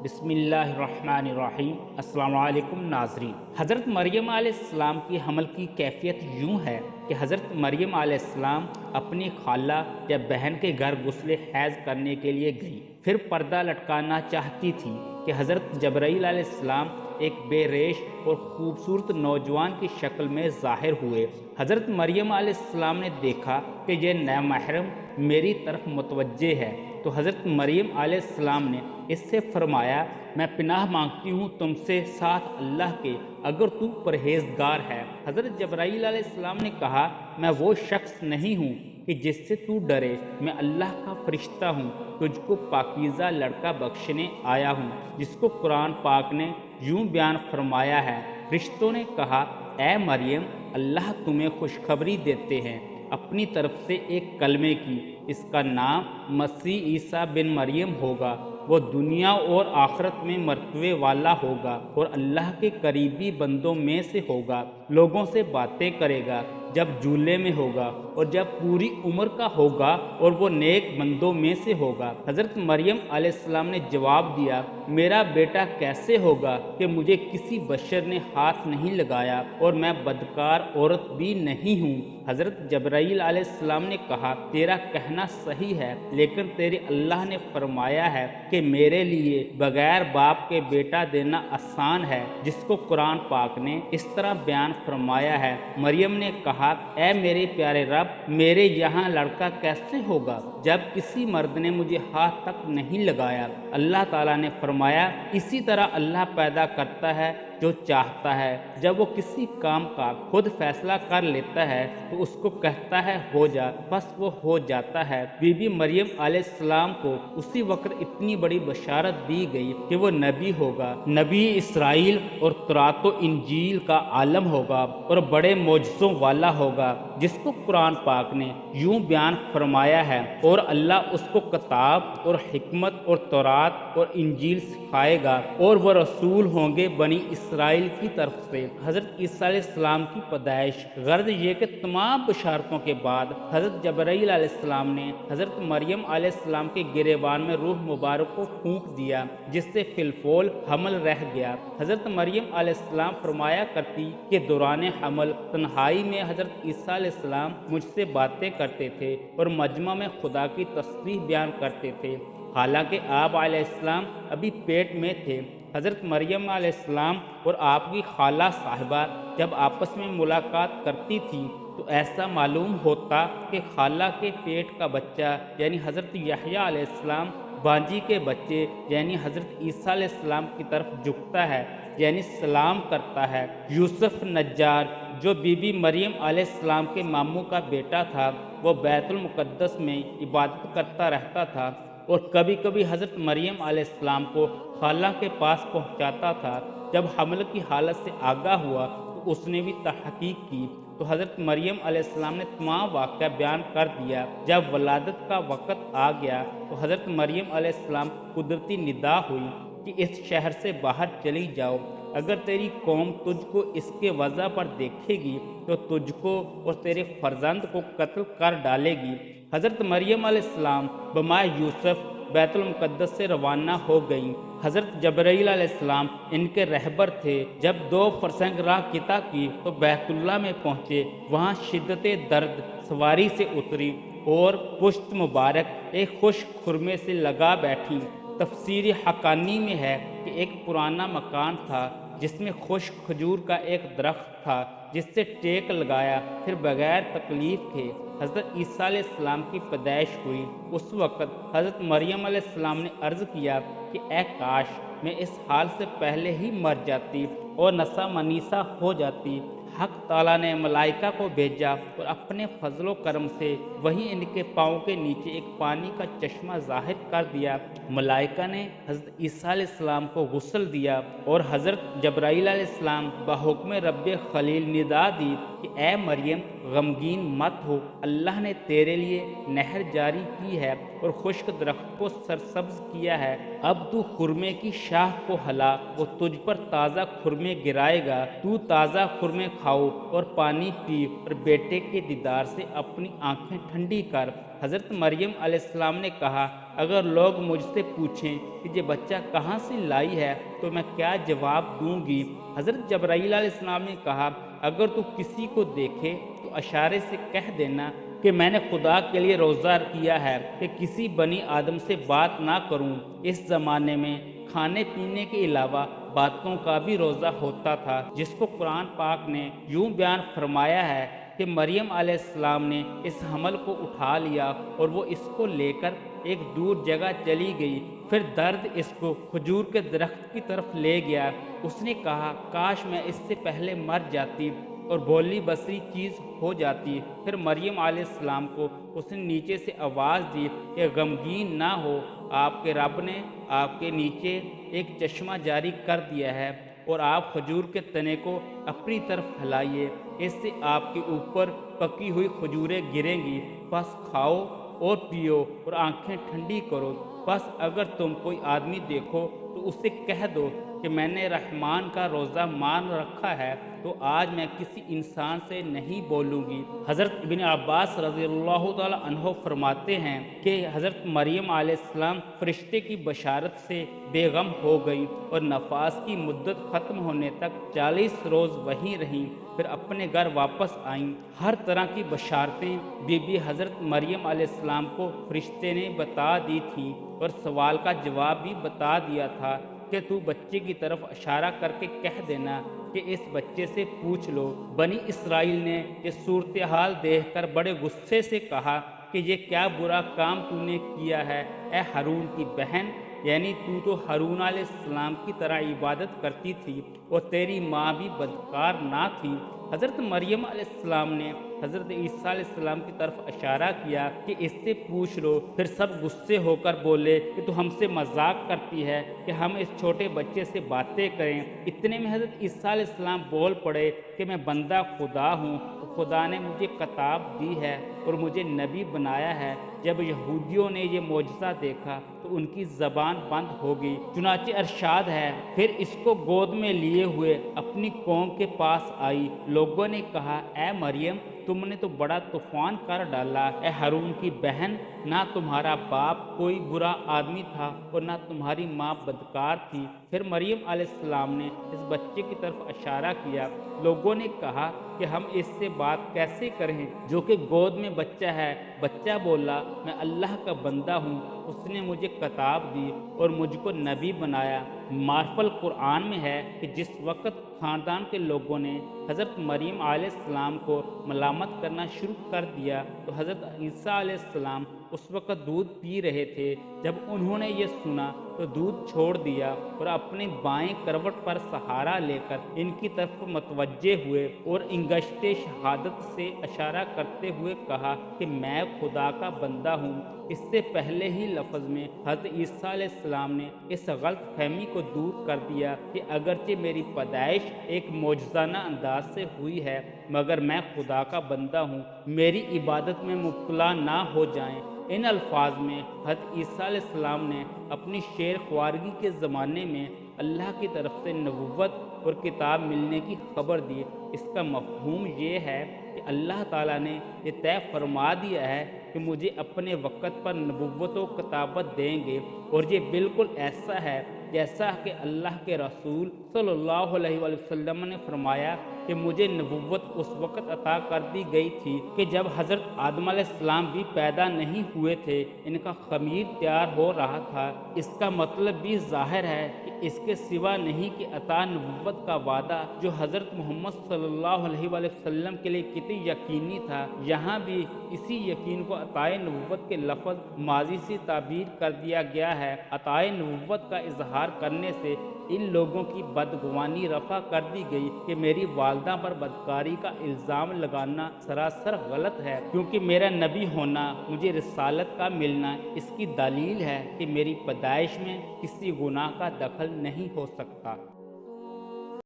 بسم اللہ الرحمن الرحیم۔ السلام علیکم ناظرین۔ حضرت مریم علیہ السلام کی حمل کی کیفیت یوں ہے کہ حضرت مریم علیہ السلام اپنی خالہ یا بہن کے گھر غسل حیض کرنے کے لیے گئی، پھر پردہ لٹکانا چاہتی تھی کہ حضرت جبرائیل علیہ السلام ایک بے ریش اور خوبصورت نوجوان کی شکل میں ظاہر ہوئے۔ حضرت مریم علیہ السلام نے دیکھا کہ یہ نیا محرم میری طرف متوجہ ہے، تو حضرت مریم علیہ السلام نے اس سے فرمایا، میں پناہ مانگتی ہوں تم سے ساتھ اللہ کے، اگر تو پرہیزگار ہے۔ حضرت جبرائیل علیہ السلام نے کہا، میں وہ شخص نہیں ہوں کہ جس سے تو ڈرے، میں اللہ کا فرشتہ ہوں، تجھ کو پاکیزہ لڑکا بخشنے آیا ہوں، جس کو قرآن پاک نے یوں بیان فرمایا ہے۔ فرشتوں نے کہا، اے مریم، اللہ تمہیں خوشخبری دیتے ہیں اپنی طرف سے ایک کلمے کی، اس کا نام مسیح عیسیٰ بن مریم ہوگا، وہ دنیا اور آخرت میں مرتبے والا ہوگا اور اللہ کے قریبی بندوں میں سے ہوگا، لوگوں سے باتیں کرے گا جب جھولے میں ہوگا اور جب پوری عمر کا ہوگا، اور وہ نیک بندوں میں سے ہوگا۔ حضرت مریم علیہ السلام نے جواب دیا، میرا بیٹا کیسے ہوگا کہ مجھے کسی بشر نے ہاتھ نہیں لگایا اور میں بدکار عورت بھی نہیں ہوں۔ حضرت جبرائیل علیہ السلام نے کہا، تیرا کہنا صحیح ہے، لیکن تیرے اللہ نے فرمایا ہے کہ میرے لیے بغیر باپ کے بیٹا دینا آسان ہے، جس کو قرآن پاک نے اس طرح بیان فرمایا ہے۔ مریم نے کہا، اے میرے پیارے رب، میرے یہاں لڑکا کیسے ہوگا جب کسی مرد نے مجھے ہاتھ تک نہیں لگایا؟ اللہ تعالیٰ نے فرمایا، اسی طرح اللہ پیدا کرتا ہے جو چاہتا ہے، جب وہ کسی کام کا خود فیصلہ کر لیتا ہے تو اس کو کہتا ہے ہو جا، بس وہ ہو جاتا ہے۔ بی بی مریم علیہ السلام کو اسی وقت اتنی بڑی بشارت دی گئی کہ وہ نبی ہوگا، نبی اسرائیل اور تورات و انجیل کا عالم ہوگا اور بڑے معجزوں والا ہوگا، جس کو قرآن پاک نے یوں بیان فرمایا ہے، اور اللہ اس کو کتاب اور حکمت اور تورات اور انجیل سکھائے گا، اور وہ رسول ہوں گے بنی اسرائیل کی طرف سے۔ حضرت عیسیٰ علیہ السلام کی پیدائش۔ غرض یہ کہ تمام بشارتوں کے بعد حضرت جبرائیل علیہ السلام نے حضرت مریم علیہ السلام کے گریبان میں روح مبارک کو پھونک دیا، جس سے فی الفور حمل رہ گیا۔ حضرت مریم علیہ السلام فرمایا کرتی کہ دوران حمل تنہائی میں حضرت عیسیٰ علیہ السلام مجھ سے باتیں کرتے تھے اور مجمع میں خدا کی تسبیح بیان کرتے تھے، حالانکہ آپ علیہ السلام ابھی پیٹ میں تھے۔ حضرت مریم علیہ السلام اور آپ کی خالہ صاحبہ جب آپس میں ملاقات کرتی تھی تو ایسا معلوم ہوتا کہ خالہ کے پیٹ کا بچہ یعنی حضرت یحییٰ علیہ السلام بانجی کے بچے یعنی حضرت عیسیٰ علیہ السلام کی طرف جھکتا ہے، یعنی سلام کرتا ہے۔ یوسف نجار جو بی بی مریم علیہ السلام کے ماموں کا بیٹا تھا، وہ بیت المقدس میں عبادت کرتا رہتا تھا اور کبھی کبھی حضرت مریم علیہ السلام کو خالہ کے پاس پہنچاتا تھا۔ جب حمل کی حالت سے آگاہ ہوا تو اس نے بھی تحقیق کی تو حضرت مریم علیہ السلام نے تمام واقعہ بیان کر دیا۔ جب ولادت کا وقت آ گیا تو حضرت مریم علیہ السلام قدرتی ندا ہوئی کہ اس شہر سے باہر چلی جاؤ، اگر تیری قوم تجھ کو اس کے وضع پر دیکھے گی تو تجھ کو اور تیرے فرزند کو قتل کر ڈالے گی۔ حضرت مریم علیہ السلام بمائے یوسف بیت المقدس سے روانہ ہو گئیں۔ حضرت جبرائیل علیہ السلام ان کے رہبر تھے۔ جب 2 فرسنگ راہ قطع کی تو بیت اللہ میں پہنچے، وہاں شدت درد سواری سے اتری اور پشت مبارک ایک خشک خرمے سے لگا بیٹھی۔ تفسیر حقانی میں ہے کہ ایک پرانا مکان تھا جس میں خشک کھجور کا ایک درخت تھا، جس سے ٹیک لگایا پھر بغیر تکلیف کے حضرت عیسیٰ علیہ السلام کی پیدائش ہوئی۔ اس وقت حضرت مریم علیہ السلام نے عرض کیا کہ اے کاش میں اس حال سے پہلے ہی مر جاتی اور نسا منیسا ہو جاتی۔ حق تعالیٰ نے ملائکہ کو بھیجا اور اپنے فضل و کرم سے وہیں ان کے پاؤں کے نیچے ایک پانی کا چشمہ ظاہر کر دیا۔ ملائکہ نے حضرت عیسیٰ علیہ السلام کو غسل دیا اور حضرت جبرائیل علیہ السلام بحکم رب خلیل ندا دی کہ اے مریم غمگین مت ہو، اللہ نے تیرے لیے نہر جاری کی ہے اور خشک درخت کو سرسبز کیا ہے، اب تو خرمے کی شاخ کو ہلا، وہ تجھ پر تازہ خرمے گرائے گا، تو تازہ خرمے کھاؤ اور پانی پی اور بیٹے کے دیدار سے اپنی آنکھیں ٹھنڈی کر۔ حضرت مریم علیہ السلام نے کہا اگر لوگ مجھ سے پوچھیں کہ یہ بچہ کہاں سے لائی ہے تو میں کیا جواب دوں گی؟ حضرت جبرائیل علیہ السلام نے کہا اگر تو کسی کو دیکھے تو اشارے سے کہہ دینا کہ میں نے خدا کے لیے روزہ کیا ہے کہ کسی بنی آدم سے بات نہ کروں۔ اس زمانے میں کھانے پینے کے علاوہ باتوں کا بھی روزہ ہوتا تھا، جس کو قرآن پاک نے یوں بیان فرمایا ہے کہ مریم علیہ السلام نے اس حمل کو اٹھا لیا اور وہ اس کو لے کر ایک دور جگہ چلی گئی۔ پھر درد اس کو کھجور کے درخت کی طرف لے گیا۔ اس نے کہا کاش میں اس سے پہلے مر جاتی اور بولی بصری چیز ہو جاتی۔ پھر مریم علیہ السلام کو اس نے نیچے سے آواز دی کہ غمگین نہ ہو، آپ کے رب نے آپ کے نیچے ایک چشمہ جاری کر دیا ہے اور آپ کھجور کے تنے کو اپنی طرف ہلائیے، اس سے آپ کے اوپر پکی ہوئی کھجوریں گریں گی، بس کھاؤ اور پیو اور آنکھیں ٹھنڈی کرو۔ بس اگر تم کوئی آدمی دیکھو تو اسے کہہ دو کہ میں نے رحمان کا روزہ مان رکھا ہے تو آج میں کسی انسان سے نہیں بولوں گی۔ حضرت ابن عباس رضی اللہ تعالی عنہ فرماتے ہیں کہ حضرت مریم علیہ السلام فرشتے کی بشارت سے بے غم ہو گئی اور نفاس کی مدت ختم ہونے تک 40 روز وہیں رہیں، پھر اپنے گھر واپس آئیں۔ ہر طرح کی بشارتیں بی بی حضرت مریم علیہ السلام کو فرشتے نے بتا دی تھیں اور سوال کا جواب بھی بتا دیا تھا کہ تو بچے کی طرف اشارہ کر کے کہہ دینا کہ اس بچے سے پوچھ لو۔ بنی اسرائیل نے یہ صورتحال دیکھ کر بڑے غصے سے کہا کہ یہ کیا برا کام تو نے کیا ہے اے ہارون کی بہن، یعنی تو ہارون علیہ السلام کی طرح عبادت کرتی تھی اور تیری ماں بھی بدکار نہ تھی۔ حضرت مریم علیہ السلام نے حضرت عیسیٰ علیہ السلام کی طرف اشارہ کیا کہ اس سے پوچھ لو۔ پھر سب غصے ہو کر بولے کہ تو ہم سے مذاق کرتی ہے کہ ہم اس چھوٹے بچے سے باتیں کریں۔ اتنے میں حضرت عیسیٰ علیہ السلام بول پڑے کہ میں بندہ خدا ہوں، خدا نے مجھے کتاب دی ہے اور مجھے نبی بنایا ہے۔ جب یہودیوں نے یہ معجزہ دیکھا تو ان کی زبان بند ہو گئی۔ چنانچہ ارشاد ہے پھر اس کو گود میں لیے ہوئے اپنی قوم کے پاس آئی۔ لوگوں نے کہا اے مریم تم نے تو بڑا طوفان کر ڈالا۔ اے ہارون کی بہن، نہ تمہارا باپ کوئی برا آدمی تھا اور نہ تمہاری ماں بدکار تھی۔ پھر مریم علیہ السلام نے اس بچے کی طرف اشارہ کیا۔ لوگوں نے کہا کہ ہم اس سے بات کیسے کریں جو کہ گود میں بچہ ہے؟ بچہ بولا میں اللہ کا بندہ ہوں، اس نے مجھے کتاب دی اور مجھ کو نبی بنایا۔ معرف القرآن میں ہے کہ جس وقت خاندان کے لوگوں نے حضرت مریم علیہ السلام کو ملامت کرنا شروع کر دیا تو حضرت عیسیٰ علیہ السلام اس وقت دودھ پی رہے تھے۔ جب انہوں نے یہ سنا تو دودھ چھوڑ دیا اور اپنے بائیں کروٹ پر سہارا لے کر ان کی طرف متوجہ ہوئے اور انگشت شہادت سے اشارہ کرتے ہوئے کہا کہ میں خدا کا بندہ ہوں۔ اس سے پہلے ہی لفظ میں حضرت عیسیٰ علیہ السلام نے اس غلط فہمی کو دور کر دیا کہ اگرچہ میری پیدائش ایک معجزانہ انداز سے ہوئی ہے مگر میں خدا کا بندہ ہوں، میری عبادت میں مبتلا نہ ہو جائیں۔ ان الفاظ میں حضرت عیسیٰ علیہ السلام نے اپنی شیر خوارگی کے زمانے میں اللہ کی طرف سے نبوت اور کتاب ملنے کی خبر دی۔ اس کا مفہوم یہ ہے کہ اللہ تعالیٰ نے یہ طے فرما دیا ہے کہ مجھے اپنے وقت پر نبوت و کتابت دیں گے، اور یہ بالکل ایسا ہے جیسا کہ اللہ کے رسول صلی اللہ علیہ وآلہ وسلم نے فرمایا کہ مجھے نبوت اس وقت عطا کر دی گئی تھی کہ جب حضرت آدم علیہ السلام بھی پیدا نہیں ہوئے تھے، ان کا خمیر تیار ہو رہا تھا۔ اس کا مطلب بھی ظاہر ہے کہ اس کے سوا نہیں کہ عطا نبوت کا وعدہ جو حضرت محمد صلی اللہ علیہ وآلہ وسلم کے لیے کتنی یقینی تھا، یہاں بھی اسی یقین کو عطائے نبوت کے لفظ ماضی سے تعبیر کر دیا گیا ہے۔ عطائے نبوت کا اظہار کرنے سے ان لوگوں کی بدگمانی رفع کر دی گئی کہ میری والدہ پر بدکاری کا الزام لگانا سراسر غلط ہے، کیونکہ میرا نبی ہونا، مجھے رسالت کا ملنا اس کی دلیل ہے کہ میری پیدائش میں کسی گناہ کا دخل نہیں ہو سکتا۔